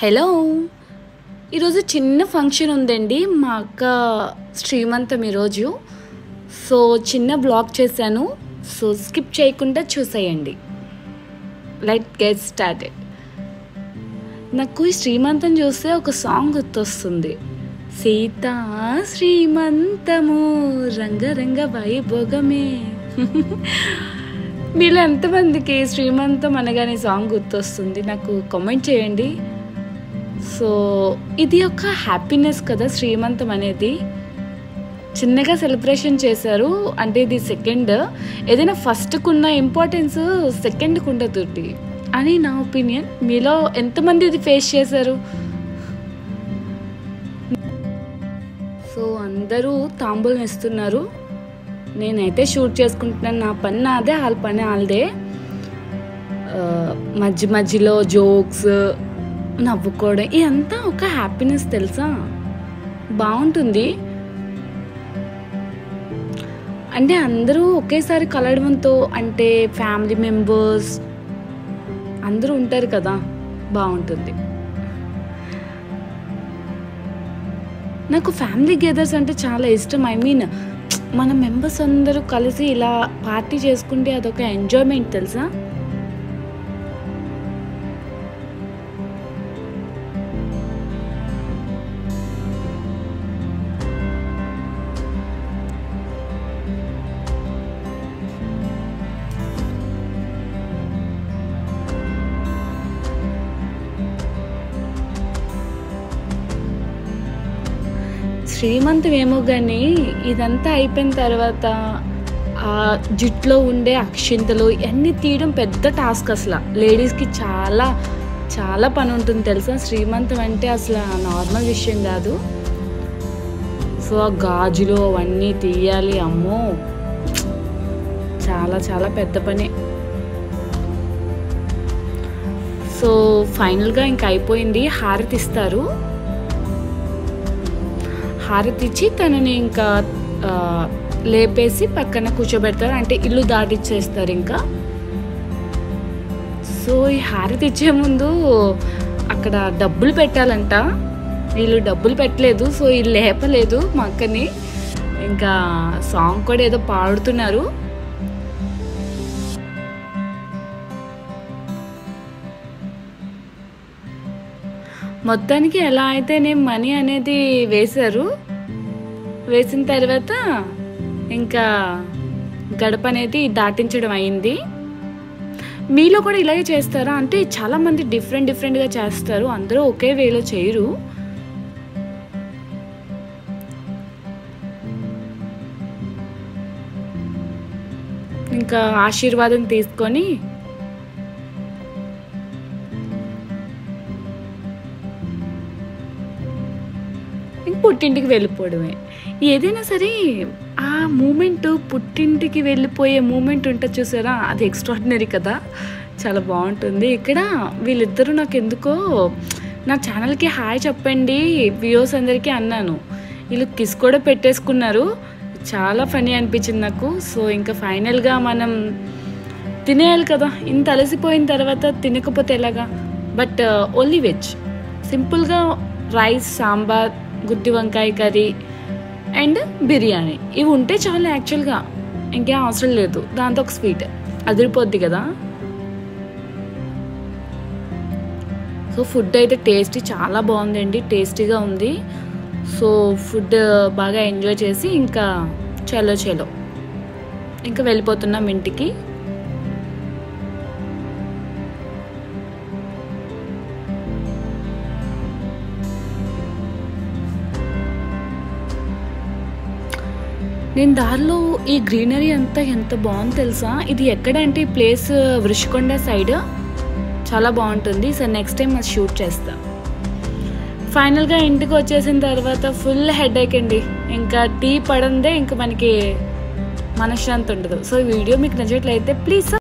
Hello, ఈరోజు చిన్న function ఉందండి. మా అక్క శ్రీమంతం ఈరోజు. సో చిన్న బ్లాగ్ చేశాను. సో స్కిప్ చేయకుండా చూసేయండి. Let get started. నాకు ఈ శ్రీమంతం చూస్తే ఒక సాంగ్ గుర్తొస్తుంది. సీతా శ్రీమంతము రంగరంగ వైభోగమే. మీలో ఎంతమందికి శ్రీమంతం అనగానే సాంగ్ గుర్తొస్తుంది? నాకు కామెంట్ చేయండి. సో ఇది ఒక హ్యాపీనెస్ కదా శ్రీమంతం అనేది. చిన్నగా సెలబ్రేషన్ చేశారు. అంటే ఇది సెకండ్. ఏదైనా ఫస్ట్కు ఉన్న ఇంపార్టెన్స్ సెకండ్కి ఉండదు అని నా ఒపీనియన్. మీలో ఎంతమంది ఇది ఫేస్ చేశారు? సో అందరూ తాంబూలం ఇస్తున్నారు. నేనైతే షూట్ చేసుకుంటున్నాను. నా పని నాదే, వాళ్ళ పని వాళ్ళదే. మధ్యలో జోక్స్, నవ్వుకోవడం, ఇదంతా ఒక హ్యాపీనెస్ తెలుసా. బాగుంటుంది. అంటే అందరూ ఒకేసారి కలవడంతో, అంటే ఫ్యామిలీ మెంబర్స్ అందరూ ఉంటారు కదా, బాగుంటుంది. నాకు ఫ్యామిలీ గెదర్స్ అంటే చాలా ఇష్టం. ఐ మీన్ మన మెంబర్స్ అందరూ కలిసి ఇలా పార్టీ చేసుకుంటే అదొక ఎంజాయ్మెంట్ తెలుసా. శ్రీమంతం ఏమో కానీ ఇదంతా అయిపోయిన తర్వాత ఆ జుట్లో ఉండే అక్షింతలు ఇవన్నీ తీయడం పెద్ద టాస్క్. అసలు లేడీస్కి చాలా చాలా పని ఉంటుంది తెలుసా. శ్రీమంతం అంటే అసలు నార్మల్ విషయం కాదు. సో ఆ గాజులు అవన్నీ తీయాలి, అమ్మో చాలా చాలా పెద్ద పని. సో ఫైనల్గా ఇంకా అయిపోయింది. హారతి ఇస్తారు. హారతి ఇచ్చి తనని ఇంకా లేపేసి పక్కన కూర్చోబెడతారు. అంటే ఇల్లు దాటిచ్చేస్తారు ఇంకా. సో ఈ హారతి ఇచ్చే ముందు అక్కడ డబ్బులు పెట్టాలంట. వీళ్ళు డబ్బులు పెట్టలేదు. సో వీళ్ళు లేపలేదు మా అక్కని. ఇంకా సాంగ్ కూడా ఏదో పాడుతున్నారు. మొత్తానికి ఎలా అయితే నేను మనీ అనేది వేశారు. వేసిన తర్వాత ఇంకా గడప అనేది దాటించడం అయింది. మీలో కూడా ఇలాగే చేస్తారా? అంటే చాలామంది డిఫరెంట్గా చేస్తారు. అందరూ ఒకే వేలో చేయరు. ఇంకా ఆశీర్వాదం తీసుకొని పుట్టింటికి వెళ్ళిపోవడమే. ఏదైనా సరే ఆ మూమెంట్, పుట్టింటికి వెళ్ళిపోయే మూమెంట్ ఉంటుంది చూసారా, అది ఎక్స్ట్రాడినరీ కదా, చాలా బాగుంటుంది. ఇక్కడ వీళ్ళిద్దరూ నాకు ఎందుకో నా ఛానల్కి హాయ్ చెప్పండి వ్యూవర్స్ అందరికీ అన్నాను. వీళ్ళు కిస్ కూడా పెట్టేసుకున్నారు. చాలా ఫనీ అనిపించింది నాకు. సో ఇంకా ఫైనల్గా మనం తినేయాలి కదా. ఇంత అలసిపోయిన తర్వాత తినకపోతే ఎలాగా. బట్ ఓన్లీ వెజ్, సింపుల్గా రైస్, సాంబార్, గుత్తి వంకాయ కర్రీ అండ్ బిర్యానీ ఇవి ఉంటే చాలు. యాక్చువల్గా ఇంకేం అవసరం లేదు. దాంతో ఒక స్వీట్ అదిరిపోద్ది కదా. సో ఫుడ్ అయితే చాలా బాగుందండి, టేస్టీగా ఉంది. సో ఫుడ్ బాగా ఎంజాయ్ చేసి ఇంకా చలో ఇంకా వెళ్ళిపోతున్నాం ఇంటికి. నేను దారిలో ఈ గ్రీనరీ అంతా ఎంత బాగుంది తెలుసా. ఇది ఎక్కడంటే ఈ ప్లేస్ వృషికొండ సైడ్, చాలా బాగుంటుంది. సో నెక్స్ట్ టైం అది షూట్ చేస్తా. ఫైనల్గా ఇంటికి వచ్చేసిన తర్వాత ఫుల్ హెడేక్ అండి. ఇంకా టీ పడందే ఇంకా మనకి మనశ్శాంతి ఉండదు. సో ఈ వీడియో మీకు నచ్చినట్లయితే ప్లీజ్